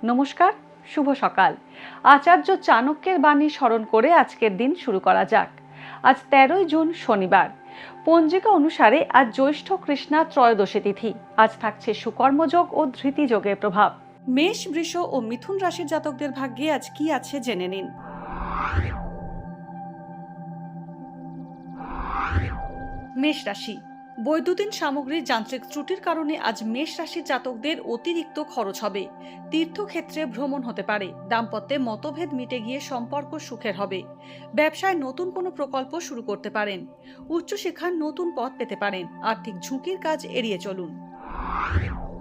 নমস্কার, শুভ সকাল। আচার্য চাণক্যের বাণী স্মরণ করে আজকের দিন শুরু করা যাক। আজ 13ই জুন শনিবার। পঞ্জিকা অনুসারে আজ জ্যৈষ্ঠ কৃষ্ণা ত্রয়োদশী তিথি। আজ থাকছে সুকর্মযোগ ও ধৃতিযোগের প্রভাব। মেষ, বৃষ ও মিথুন রাশির জাতকদের ভাগ্যে আজ কি আছে জেনে নিন। মেষ রাশি। বৈদ্যুতিন সামগ্রীর যান্ত্রিক ত্রুটির কারণে আজ মেষ রাশির জাতকদের অতিরিক্ত খরচ হবে। তীর্থক্ষেত্রে ভ্রমণ হতে পারে। দাম্পত্যে মতভেদ মিটে গিয়ে সম্পর্ক সুখের হবে। ব্যবসায় নতুন কোনো প্রকল্প শুরু করতে পারেন। উচ্চশিক্ষার নতুন পথ পেতে পারেন। আর্থিক ঝুঁকির কাজ এড়িয়ে চলুন।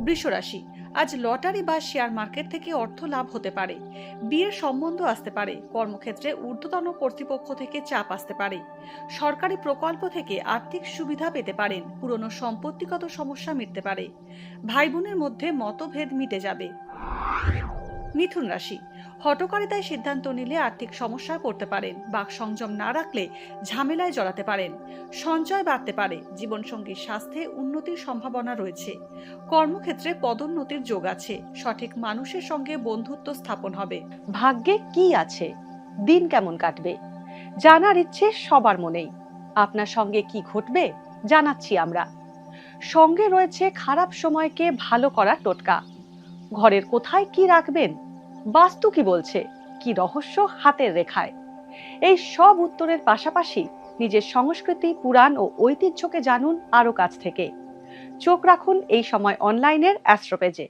বৃষ রাশি। আজ লটারি বা শেয়ার মার্কেট থেকে অর্থ লাভ হতে পারে। বিয়ের সম্বন্ধ আসতে পারে। কর্মক্ষেত্রে ঊর্ধ্বতন কর্তৃপক্ষ থেকে চাপ আসতে পারে। সরকারি প্রকল্প থেকে আর্থিক সুবিধা পেতে পারেন। পুরনো সম্পত্তিগত সমস্যা মিটতে পারে। ভাই বোনের মধ্যে মতভেদ মিটে যাবে। মিথুন রাশি। হঠকারিতায় সিদ্ধান্ত নিলে আর্থিক সমস্যায় পড়তে পারেন। বাক সংযম না রাখলে ঝামেলায় জড়াতে পারেন। সঞ্চয় বাড়তে পারে। জীবনসঙ্গীর স্বাস্থ্যে উন্নতির সম্ভাবনা রয়েছে। কর্মক্ষেত্রে পদোন্নতির যোগ আছে। সঠিক মানুষের সঙ্গে বন্ধুত্ব স্থাপন হবে। ভাগ্যে কি আছে, দিন কেমন কাটবে, জানার ইচ্ছে সবার মনেই। আপনার সঙ্গে কি ঘটবে জানাচ্ছি আমরা। সঙ্গে রয়েছে খারাপ সময়কে ভালো করার টোটকা। ঘরের কোথায় কি রাখবেন, বাস্তু কি বলছে, কি রহস্য হাতের রেখায়। এই সব উত্তরের পাশাপাশি নিজের সংস্কৃতি, পুরাণ ও ঐতিহ্যকে জানুন আরো কাছ থেকে। চোখ রাখুন এই সময় অনলাইনের অ্যাস্ট্রো পেজে।